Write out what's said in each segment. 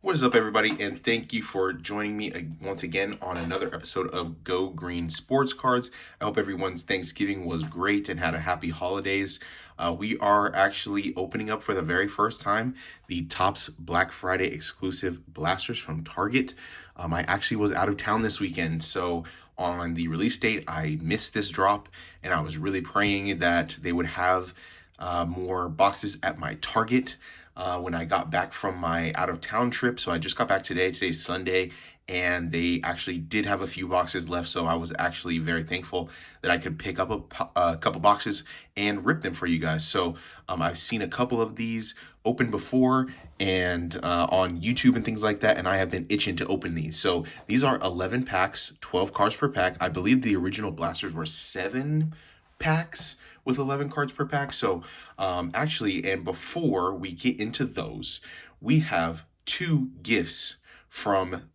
What is up, everybody, and thank you for joining me once again on another episode of Go Green Sports Cards. I hope everyone's Thanksgiving was great and had a happy holidays. We are actually opening up for the very first time the Topps Black Friday exclusive blasters from Target. I actually was out of town this weekend, so on the release date, I missed this drop, and I was really praying that they would have more boxes at my Target when I got back from my out-of-town trip. So I just got back today. Today's Sunday, and they actually did have a few boxes left. So I was actually very thankful that I could pick up a couple boxes and rip them for you guys. So I've seen a couple of these open before and on YouTube and things like that, and I have been itching to open these. So these are 11 packs, 12 cards per pack. I believe the original blasters were 7 packs with 11 cards per pack. So actually, and before we get into those, we have 2 gifts from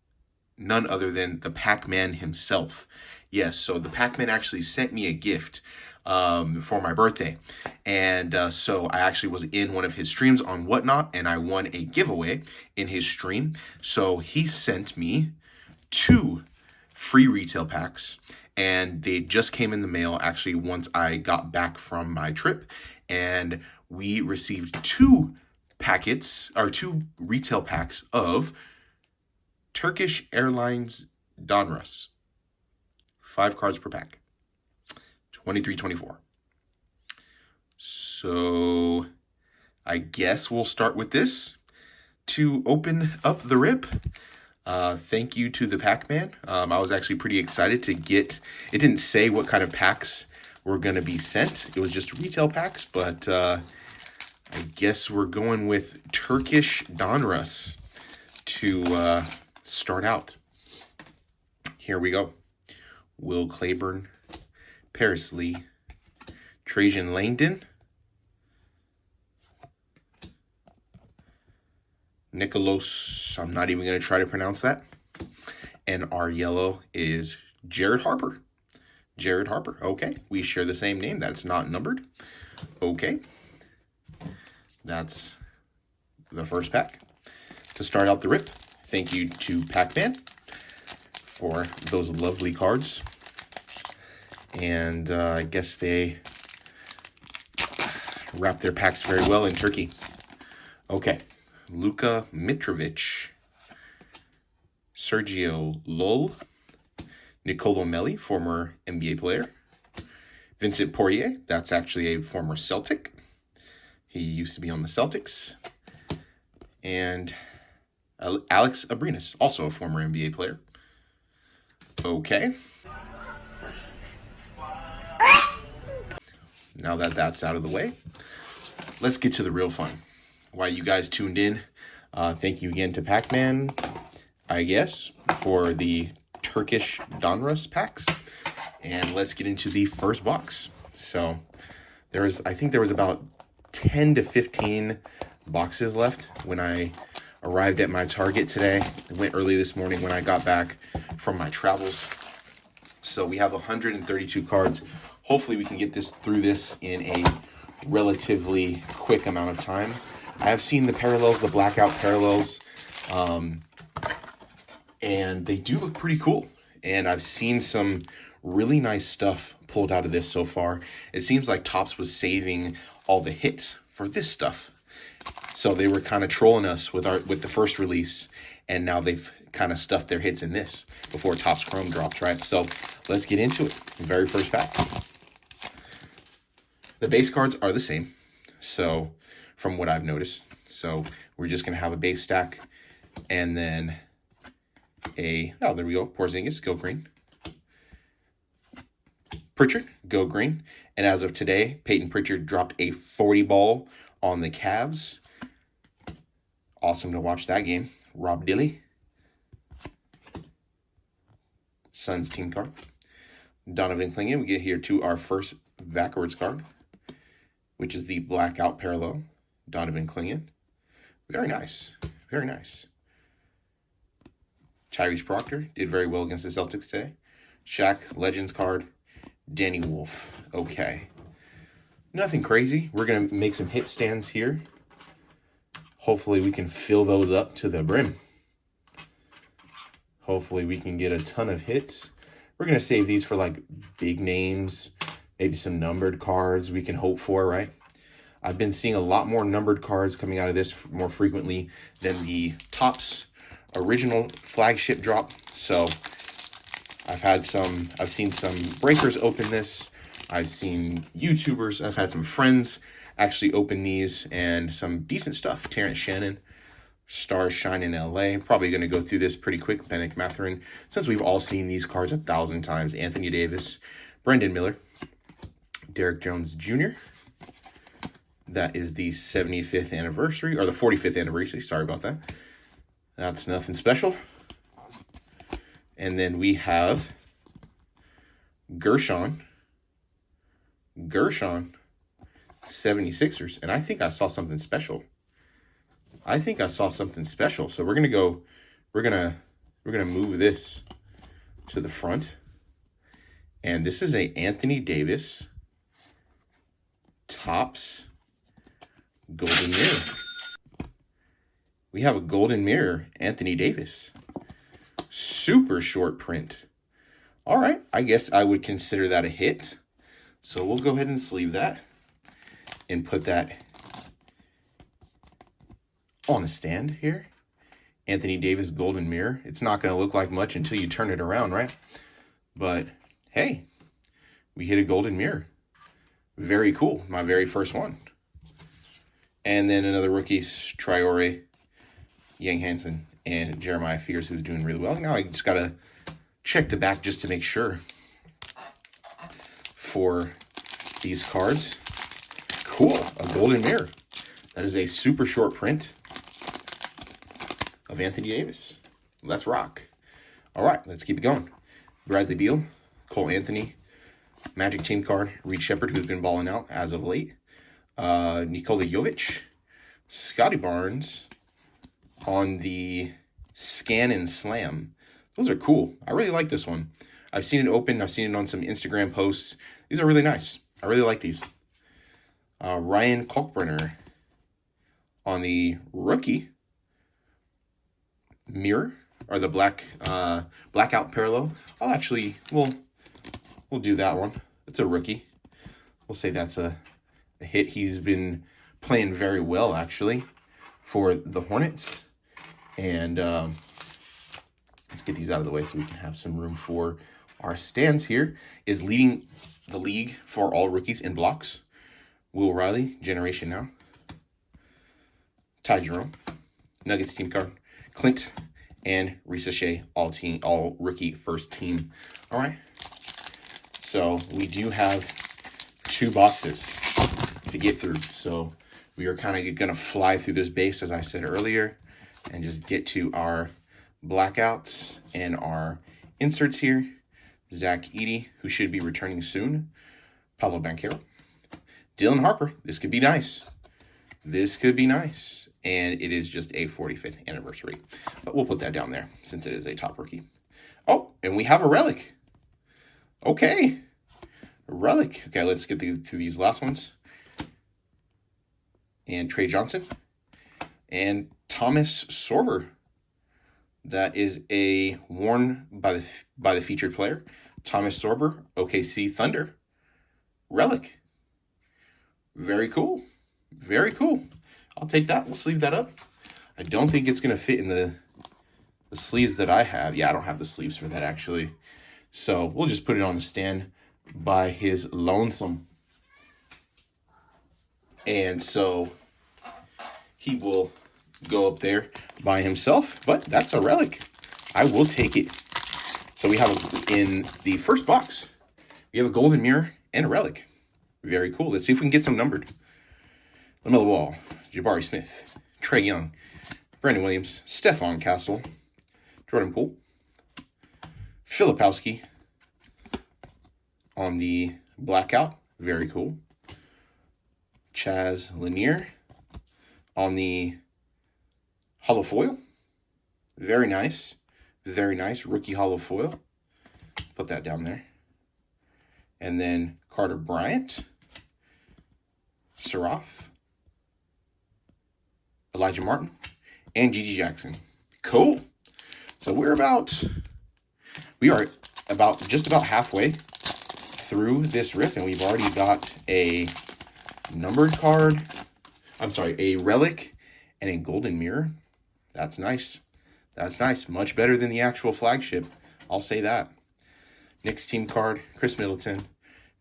none other than the Packman himself. Yes, so the Packman actually sent me a gift for my birthday. And so I actually was in one of his streams on Whatnot, and I won a giveaway in his stream. So he sent me 2 free retail packs, and they just came in the mail actually once I got back from my trip, and we received 2 retail packs of Turkish Airlines Donruss. 5 cards per pack. 23.24. So I guess we'll start with this to open up the rip. Thank you to the Packman. I was actually pretty excited to get, it didn't say what kind of packs were going to be sent. It was just retail packs, but I guess we're going with Turkish Donruss to start out. Here we go. Will Claiborne, Paris Lee, Trajan Langdon, Nicholas, I'm not even going to try to pronounce that. And our yellow is Jared Harper. Jared Harper. Okay, we share the same name. That's not numbered. Okay. That's the first pack. To start out the rip, thank you to Packman for those lovely cards. And I guess they wrap their packs very well in Turkey. Okay. Luka Mitrovic, Sergio Llull, Nicolo Melli, former NBA player, Vincent Poirier, that's actually a former Celtic. He used to be on the Celtics. And Alex Abrinas, also a former NBA player. Okay. Now that that's out of the way, let's get to the real fun. While you guys tuned in, thank you again to Packman, I guess, for the Turkish Donruss packs. And let's get into the first box. So I think there was about 10 to 15 boxes left when I arrived at my Target today. I went early this morning when I got back from my travels. So we have 132 cards. Hopefully we can get through this in a relatively quick amount of time. I have seen the parallels, the blackout parallels, and they do look pretty cool. And I've seen some really nice stuff pulled out of this so far. It seems like Topps was saving all the hits for this stuff. So they were kind of trolling us with the first release, and now they've kind of stuffed their hits in this before Topps Chrome drops, right? So let's get into it. Very first pack. The base cards are the same. So from what I've noticed. So we're just going to have a base stack and then there we go. Porzingis, go green. Pritchard, go green. And as of today, Peyton Pritchard dropped a 40 ball on the Cavs. Awesome to watch that game. Rob Dilley. Suns team card. Donovan Clingan, we get here to our first backwards card, which is the blackout parallel. Donovan Clingan. Very nice. Very nice. Tyrese Proctor did very well against the Celtics today. Shaq, Legends card. Danny Wolf. Okay. Nothing crazy. We're going to make some hit stands here. Hopefully we can fill those up to the brim. Hopefully we can get a ton of hits. We're going to save these for like big names, maybe some numbered cards we can hope for, right? I've been seeing a lot more numbered cards coming out of this more frequently than the Topps original flagship drop. So I've seen some breakers open this. I've seen YouTubers, I've had some friends actually open these, and some decent stuff. Terrence Shannon, Stars Shine in LA. Probably going to go through this pretty quick. Bennett Mathurin, since we've all seen these cards 1,000 times. Anthony Davis, Brendan Miller, Derek Jones Jr. That is the 75th anniversary, or the 45th anniversary. Sorry about that. That's nothing special. And then we have Gershon, 76ers. And I think I saw something special. So we're gonna move this to the front. And this is a Anthony Davis Topps Golden Mirror. We have a Golden Mirror Anthony Davis. Super short print. All right, I guess I would consider that a hit. So we'll go ahead and sleeve that and put that on a stand here. Anthony Davis Golden Mirror. It's not going to look like much until you turn it around, right? But hey, we hit a Golden Mirror. Very cool. My very first one. And then another rookies, Traore, Yang Hansen, and Jeremiah Fears, who's doing really well. Now I just got to check the back just to make sure for these cards. Cool. A Golden Mirror. That is a super short print of Anthony Davis. Let's rock. All right, let's keep it going. Bradley Beal, Cole Anthony, Magic Team card, Reed Shepherd, who's been balling out as of late. Nikola Jovic, Scotty Barnes on the Scan and Slam. Those are cool. I really like this one. I've seen it open. I've seen it on some Instagram posts. These are really nice. I really like these. Ryan Kalkbrenner on the rookie mirror, or the blackout parallel. We'll do that one. It's a rookie. We'll say that's a hit. He's been playing very well, actually, for the Hornets. And let's get these out of the way so we can have some room for our stands here. Is leading the league for all rookies in blocks. Will Riley, Generation Now. Ty Jerome, Nuggets team card. Clint and Risa Shea, all rookie first team. All right. So we do have 2 boxes to get through. So we are kind of going to fly through this base, as I said earlier, and just get to our blackouts and our inserts here. Zach Edey, who should be returning soon. Pablo Banchero. Dylan Harper. This could be nice. And it is just a 45th anniversary. But we'll put that down there since it is a top rookie. Oh, and we have a relic. Okay. A relic. Okay, let's get through these last ones. And Trey Johnson. And Thomas Sorber. That is a worn by the featured player. Thomas Sorber, OKC Thunder. Relic. Very cool. Very cool. I'll take that. We'll sleeve that up. I don't think it's going to fit in the sleeves that I have. Yeah, I don't have the sleeves for that, actually. So we'll just put it on the stand by his lonesome. And so he will go up there by himself. But that's a relic. I will take it. So we have, in the first box, we have a Golden Mirror and a relic. Very cool. Let's see if we can get some numbered. LaMelo Ball, Jabari Smith, Trae Young, Brandon Williams, Stephon Castle, Jordan Poole, Filipowski on the blackout. Very cool. Chaz Lanier on the hollow foil. Very nice. Very nice. Rookie hollow foil. Put that down there. And then Carter Bryant, Seraph, Elijah Martin, and Gigi Jackson. Cool. So we are just about halfway through this rip, and we've already got a numbered card. I'm sorry, a relic and a golden mirror. That's nice. That's nice. Much better than the actual flagship. I'll say that. Knicks team card, Chris Middleton.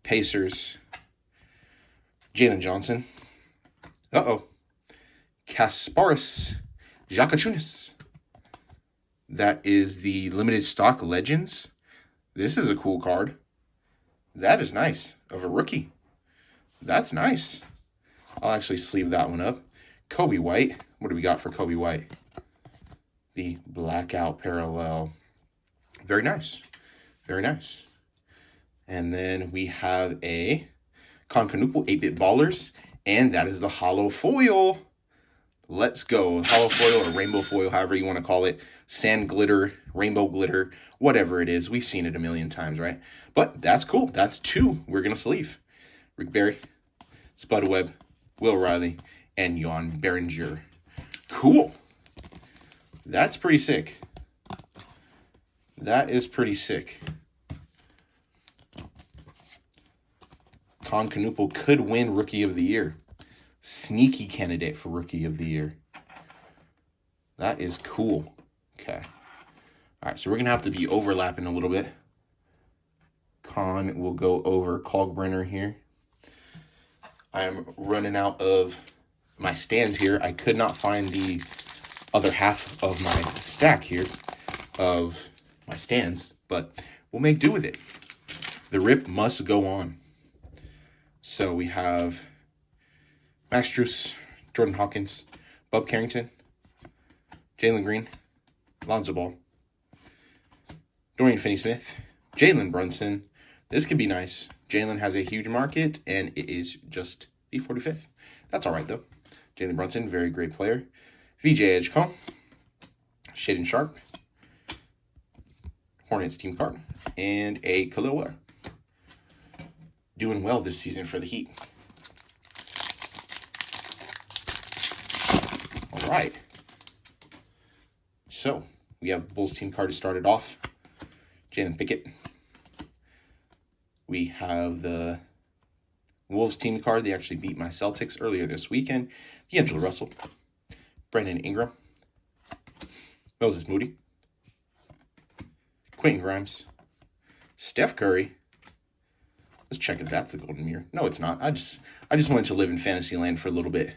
Pacers, Jalen Johnson. Kasparis Jakachunas. That is the limited stock Legends. This is a cool card. That is nice. Of a rookie. That's nice. I'll actually sleeve that one up. Kobe White. What do we got for Kobe White? The blackout parallel. Very nice. Very nice. And then we have a Concanoople 8-Bit Ballers. And that is the hollow foil. Let's go. Hollow foil or rainbow foil, however you want to call it. Sand glitter, rainbow glitter, whatever it is. We've seen it a million times, right? But that's cool. That's 2 we're going to sleeve. Rick Barry, Spud Webb, Will Riley, and Jan Berenger. Cool. That's pretty sick. That is pretty sick. Concanoople could win Rookie of the Year. Sneaky candidate for Rookie of the Year. That is cool. Okay. All right, so we're going to have to be overlapping a little bit. Con will go over Kalkbrenner here. I'm running out of my stands here. I could not find the other half of my stack here of my stands, but we'll make do with it. The rip must go on. So we have Max Strus, Jordan Hawkins, Bub Carrington, Jalen Green, Lonzo Ball, Dorian Finney-Smith, Jalen Brunson. This could be nice. Jalen has a huge market, and it is just the 45th. That's all right, though. Jalen Brunson, very great player. VJ Edgecombe, Shaden Sharp, Hornets team card, and a Khalil Ware. Doing well this season for the Heat. All right. So, we have the Bulls team card to start it off. Jalen Pickett. We have the Wolves team card. They actually beat my Celtics earlier this weekend. D'Angelo Russell. Brandon Ingram. Moses Moody. Quentin Grimes. Steph Curry. Let's check if that's a golden mirror. No, it's not. I just wanted to live in fantasy land for a little bit.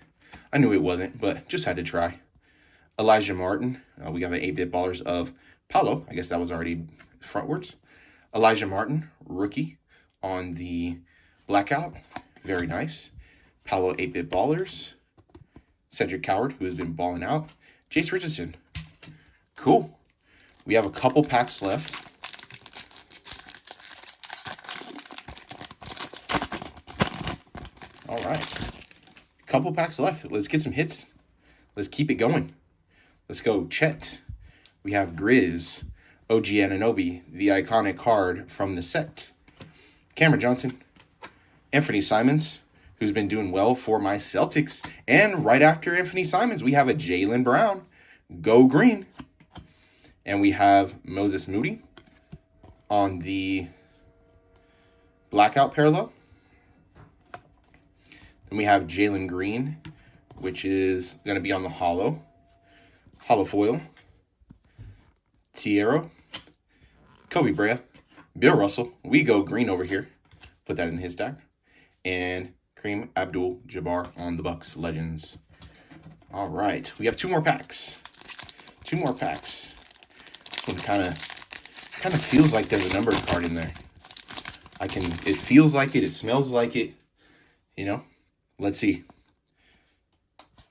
I knew it wasn't, but just had to try. Elijah Martin. We got the 8-Bit Ballers of Paolo. I guess that was already frontwards. Elijah Martin, rookie on the blackout. Very nice. Paolo 8-Bit Ballers. Cedric Coward, who has been balling out. Jace Richardson. Cool. We have a couple packs left. All right. Couple packs left. Let's get some hits. Let's keep it going. Let's go. Chet. We have Grizz. OG Anunoby, the iconic card from the set. Cameron Johnson. Anthony Simons, who's been doing well for my Celtics. And right after Anthony Simons, we have a Jaylen Brown. Go green. And we have Moses Moody on the blackout parallel. Then we have Jalen Green, which is going to be on the hollow foil. Tiero, Kobe Brea, Bill Russell. We go green over here. Put that in his stack. And Kareem Abdul-Jabbar on the Bucks Legends. All right. We have 2 more packs. 2 more packs. This one kind of feels like there's a numbered card in there. It feels like it. It smells like it. You know? Let's see.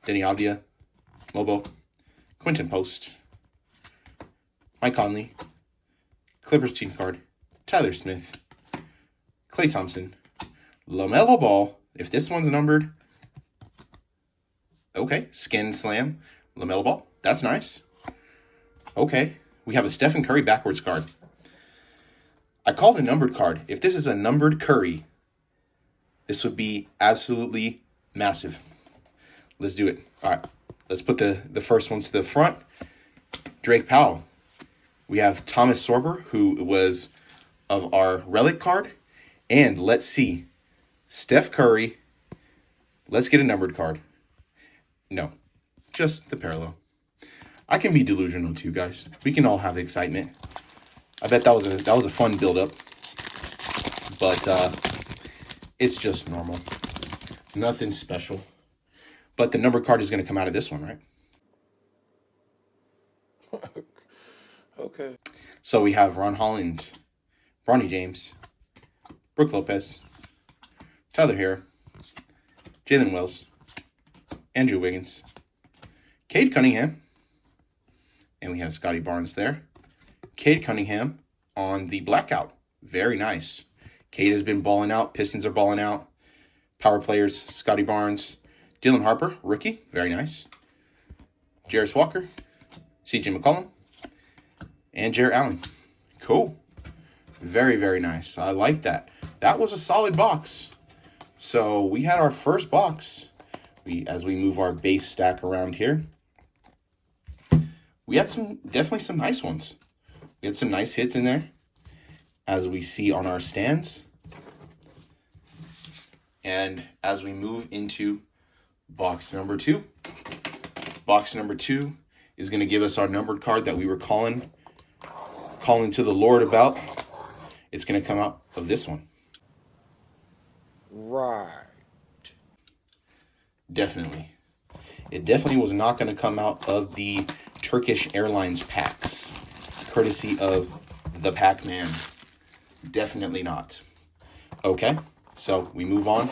Denny Avdia, Mobo, Quentin Post, Mike Conley, Clippers team card, Tyler Smith, Klay Thompson, LaMelo Ball. If this one's numbered, okay. Skin Slam, LaMelo Ball. That's nice. Okay. We have a Stephen Curry backwards card. I called a numbered card. If this is a numbered Curry, this would be absolutely massive. Let's do it. All right. Let's put the first ones to the front. Drake Powell. We have Thomas Sorber, who was of our relic card. And let's see. Steph Curry. Let's get a numbered card. No, just the parallel. I can be delusional too, guys. We can all have excitement. I bet that was a fun build-up. But it's just normal. Nothing special. But the number card is going to come out of this one, right? Okay. So we have Ron Holland, Bronny James, Brooke Lopez, Tyler Hero, Jalen Wells, Andrew Wiggins, Cade Cunningham, and we have Scotty Barnes there. Cade Cunningham on the blackout. Very nice. Cade has been balling out. Pistons are balling out. Power players, Scotty Barnes, Dylan Harper, rookie. Very nice. Jarris Walker, CJ McCollum, and Jarrett Allen. Cool. Very, very nice. I like that. That was a solid box. So we had our first box. As we move our base stack around here, we had definitely some nice ones. We had some nice hits in there, as we see on our stands. And as we move into box number 2, box number 2 is going to give us our numbered card that we were calling to the Lord about. It's going to come out of this one. Right. Definitely. It definitely was not going to come out of the Turkish Airlines packs, courtesy of the Packman. Definitely not. Okay, so we move on.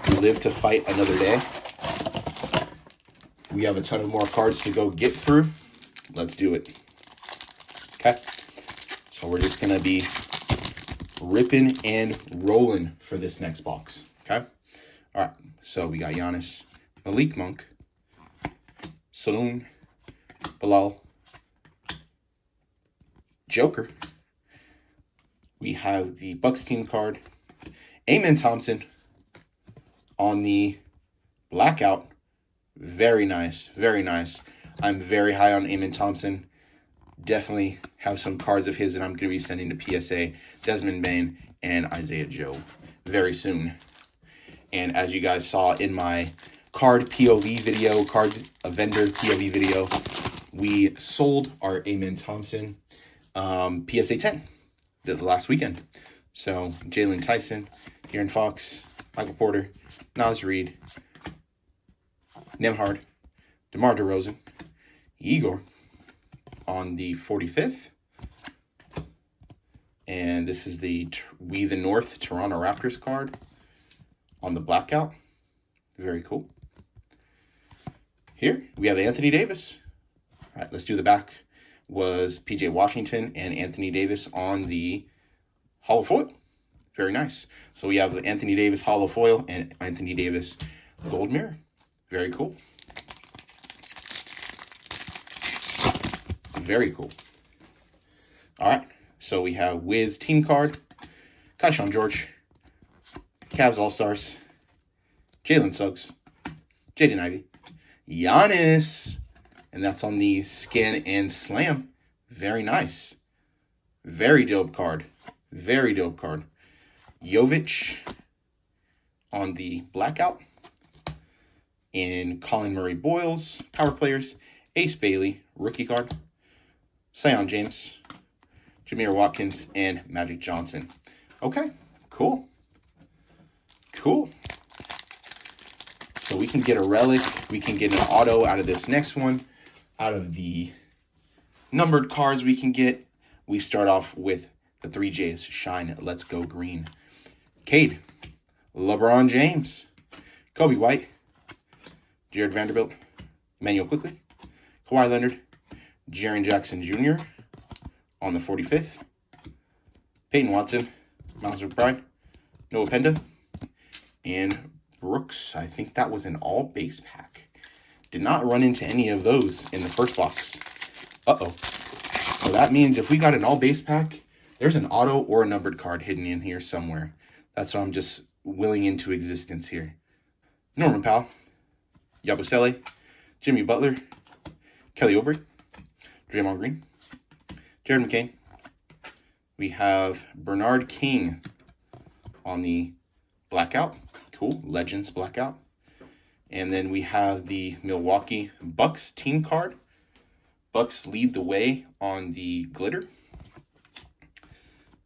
We live to fight another day. We have a ton of more cards to go get through. Let's do it. Okay, so we're just going to be ripping and rolling for this next box. Okay, all right. So we got Giannis, Malik Monk, Saloon, Bilal, Joker. We have the Bucks team card, Amen Thompson on the blackout. Very nice, very nice. I'm very high on Amen Thompson. Definitely have some cards of his that I'm going to be sending to PSA, Desmond Bain, and Isaiah Joe very soon. And as you guys saw in my card POV video, vendor POV video, we sold our Amen Thompson PSA 10 this last weekend. So Jalen Tyson, De'Aaron Fox, Michael Porter, Naz Reid, Nemhard, DeMar DeRozan, Igor on the 45th. And this is the We the North Toronto Raptors card on the blackout. Very cool. Here we have Anthony Davis. All right, let's do the back. Was PJ Washington and Anthony Davis on the hollow foil. Very nice. So we have the Anthony Davis hollow foil and Anthony Davis gold mirror. Very cool. Very cool. All right, so we have Wiz team card, Kaishan George, Cavs All-Stars, Jalen Suggs, Jaden Ivey, Giannis, and that's on the Scan and Slam. Very nice. Very dope card. Very dope card. Jovic on the blackout. And Colin Murray Boyles, power players, Ace Bailey, rookie card, Sion James, Jameer Watkins, and Magic Johnson. Okay, cool. Cool. So we can get a relic. We can get an auto out of this next one. Out of the numbered cards we can get, we start off with the 3Js. Shine, let's go green. Cade, LeBron James, Kobe White, Jared Vanderbilt, Emmanuel Quickley, Kawhi Leonard, Jaren Jackson Jr. on the 45th, Peyton Watson, Miles McBride, Noah Penda, and Brooks. I think that was an all base pack. Did not run into any of those in the first box. Uh-oh. So that means if we got an all base pack, there's an auto or a numbered card hidden in here somewhere. That's what I'm just willing into existence here. Norman Powell, Yabusele, Jimmy Butler, Kelly Oubre, Draymond Green, Jared McCain. We have Bernard King on the blackout. Cool. Legends blackout. And then we have the Milwaukee Bucks team card. Bucks lead the way on the glitter.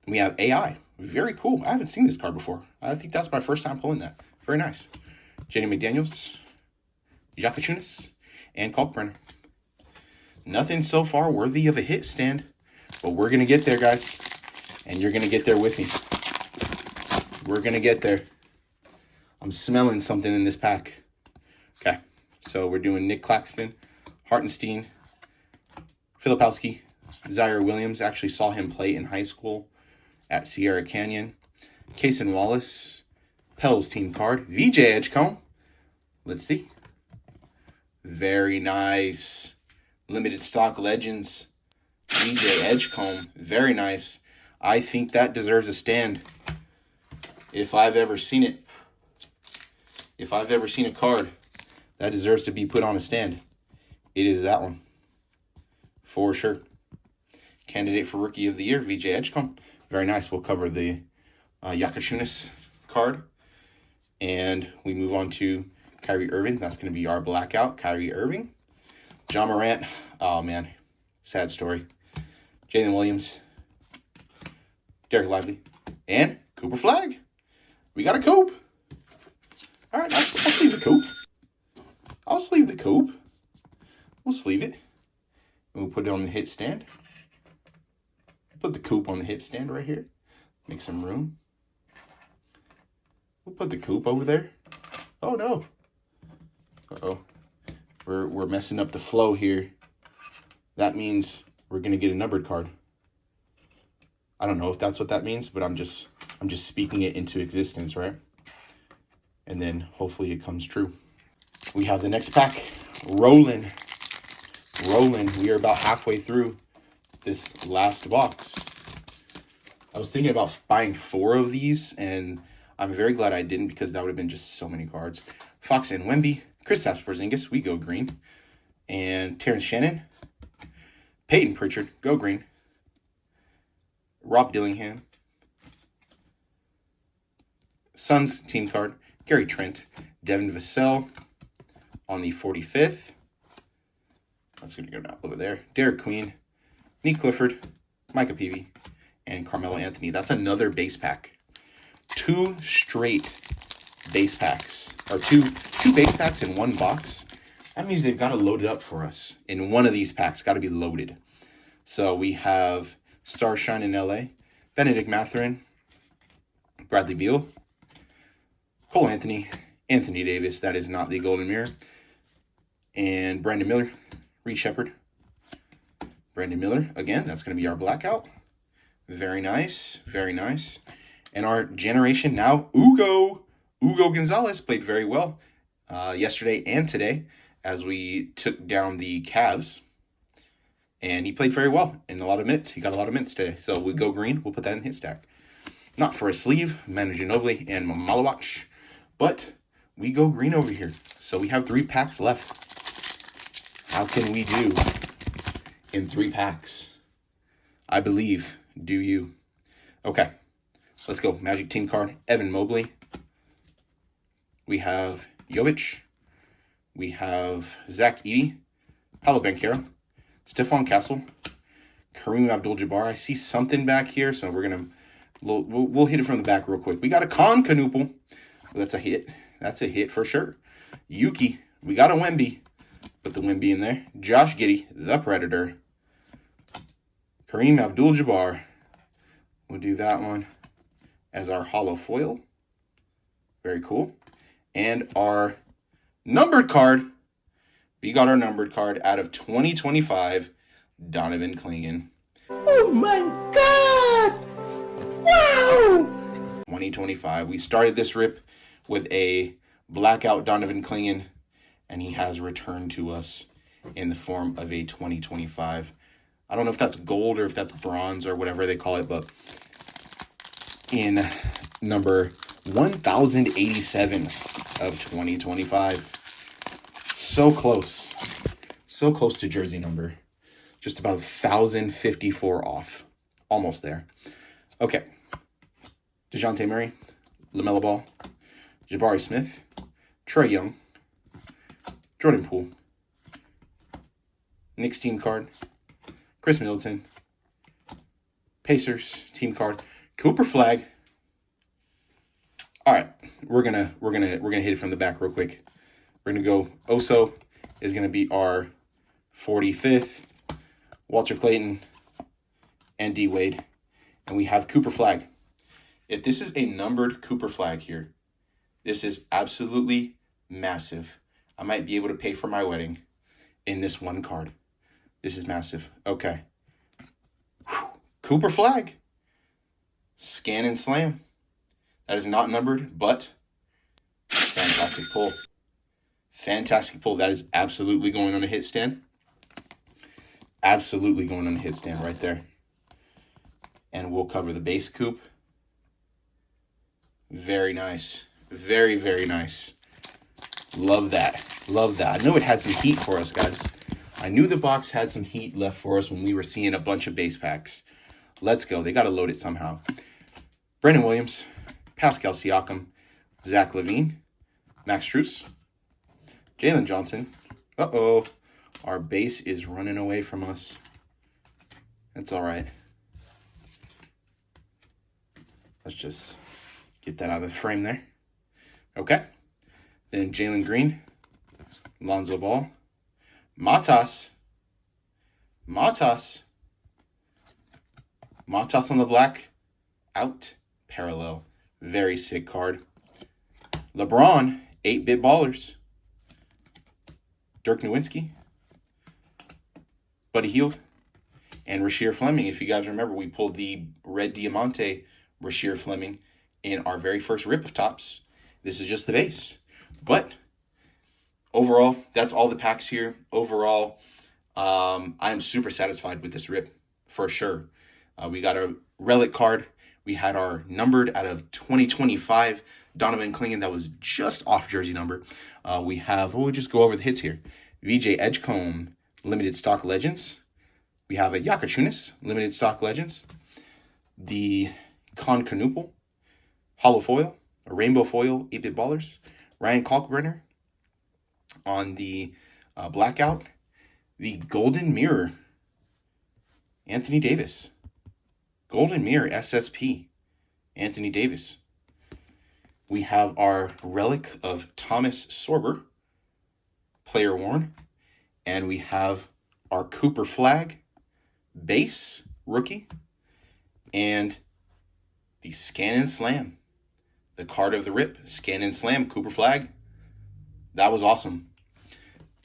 We have AI. Very cool. I haven't seen this card before. I think that's my first time pulling that. Very nice. Jenny McDaniels, Jakachunas, and Kalkbrenner. Nothing so far worthy of a hit stand, but we're going to get there, guys. And you're going to get there with me. We're going to get there. I'm smelling something in this pack. Okay, so we're doing Nick Claxton, Hartenstein, Filipowski, Zaire Williams. Actually saw him play in high school at Sierra Canyon. Cason Wallace, Pell's team card, VJ Edgecombe. Let's see. Very nice. Limited stock legends, VJ Edgecombe. Very nice. I think that deserves a stand. If I've ever seen it. If I've ever seen a card that deserves to be put on a stand, it is that one. For sure. Candidate for Rookie of the Year, VJ Edgecombe. Very nice. We'll cover the Jakachunas card. And we move on to Kyrie Irving. That's going to be our blackout. Kyrie Irving. John Morant. Oh, man. Sad story. Jalen Williams. Derek Lively. And Cooper Flag. We got a Coop. All right, I'll sleeve the Coop. I'll sleeve the Coop. We'll sleeve it. And we'll put it on the hit stand. Put the Coop on the hit stand right here. Make some room. We'll put the Coop over there. Oh, no. Uh-oh. We're messing up the flow here. That means we're going to get a numbered card. I don't know if that's what that means, but I'm just speaking it into existence, right? And then hopefully it comes true. We have the next pack. Rolling. We are about halfway through this last box. I was thinking about buying 4 of these, and I'm very glad I didn't because that would have been just so many cards. Fox and Wemby, Kristaps Porzingis, we go green. And Terrence Shannon, Peyton Pritchard, go green. Rob Dillingham, Suns team card, Gary Trent, Devin Vassell on the 45th. That's going to go down over there. Derek Queen, Nick Clifford, Micah Peavy, and Carmelo Anthony. That's another base pack. 2 straight base packs. Or two base packs in one box. That means they've got to load it up for us. In one of these packs, got to be loaded. So we have Starshine in LA, Benedict Mathurin, Bradley Beal, Cole Anthony, Anthony Davis, that is not the Golden Mirror, and Brandon Miller, Reed Shepard, Brandon Miller, again, that's going to be our blackout. Very nice, very nice. And our generation now, Ugo Gonzalez played very well yesterday and today as we took down the Cavs. And he played very well in a lot of minutes. He got a lot of minutes today. So we go green. We'll put that in the hit stack. Not for a sleeve, Manu Ginobili and Malawach. But we go green over here. So we have 3 packs left. How can we do in 3 packs? I believe. Do you? Okay. Let's go. Magic team card. Evan Mobley. We have Jovic. We have Zach Edey. Paolo Banchero. Stephon Castle, Kareem Abdul-Jabbar. I see something back here, so we'll hit it from the back real quick. We got a Con Canoopel. That's a hit. That's a hit for sure. Yuki. We got a Wemby. Put the Wemby in there. Josh Giddey, the Predator. Kareem Abdul-Jabbar. We'll do that one as our hollow foil. Very cool. And our numbered card. We got our numbered card out of 2025, Donovan Clingan. Oh my God! Wow! 2025. We started this rip with a blackout Donovan Clingan, and he has returned to us in the form of a 2025. I don't know if that's gold or if that's bronze or whatever they call it, but in number 1087 of 2025. So close. So close to jersey number. Just about 1,054 off. Almost there. Okay. DeJounte Murray, LaMelo Ball, Jabari Smith, Trae Young, Jordan Poole, Knicks team card, Chris Middleton, Pacers team card, Cooper Flag. All right, we're gonna hit it from the back real quick. We're gonna go. Oso is gonna be our 45th. Walter Clayton and D Wade, and we have Cooper Flag. If this is a numbered Cooper Flag here, this is absolutely massive. I might be able to pay for my wedding in this one card. This is massive. Okay. Whew. Cooper Flag. Scan and slam. That is not numbered, but fantastic pull. Fantastic pull. That is absolutely going on a hit stand. Absolutely going on a hit stand right there. And we'll cover the base coupe. Very nice. Very, very nice. Love that. Love that. I know it had some heat for us, guys. I knew the box had some heat left for us when we were seeing a bunch of base packs. Let's go. They got to load it somehow. Brandon Williams, Pascal Siakam, Zach LaVine, Max Strus, Jalen Johnson. Uh-oh. Our base is running away from us. That's all right. Let's just get that out of the frame there. Okay. Then Jalen Green, Lonzo Ball, Matas on the black, out, parallel. Very sick card. LeBron, 8-bit ballers. Dirk Nowitzki, Buddy Hield, and Rasheer Fleming. If you guys remember, we pulled the red Diamante Rasheer Fleming in our very first rip of Topps. This is just the base. But overall, that's all the packs here. Overall, I am super satisfied with this rip, for sure. We got a relic card. We had our numbered out of 2025 Donovan Clingan that was just off jersey number. We have, we'll just go over the hits here. VJ Edgecombe, limited stock legends. We have a Yakachunas, limited stock legends. The Con Canoopel, hollow foil, a rainbow foil, 8-bit ballers. Ryan Kalkbrenner on the blackout. The Golden Mirror, Anthony Davis. Golden Mirror SSP, Anthony Davis. We have our relic of Thomas Sorber, player worn. And we have our Cooper Flag, base, rookie. And the Scan and Slam, the card of the rip, Scan and Slam, Cooper Flag. That was awesome.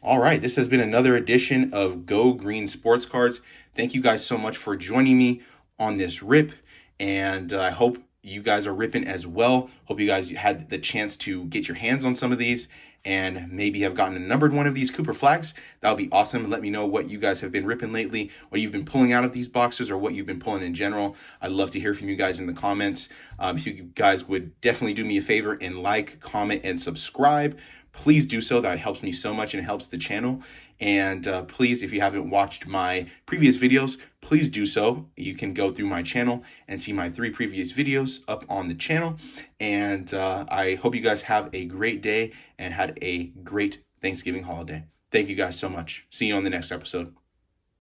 All right, this has been another edition of Go Green Sports Cards. Thank you guys so much for joining me on this rip, and I hope you guys are ripping as well. Hope you guys had the chance to get your hands on some of these and maybe have gotten a numbered one of these Cooper Flags. That would be awesome. Let me know what you guys have been ripping lately, what you've been pulling out of these boxes, or what you've been pulling in general. I'd love to hear from you guys in the comments. If you guys would definitely do me a favor and like, comment, and subscribe. Please do so. That helps me so much and helps the channel. And please, if you haven't watched my previous videos, please do so. You can go through my channel and see my 3 previous videos up on the channel. And I hope you guys have a great day and had a great Thanksgiving holiday. Thank you guys so much. See you on the next episode.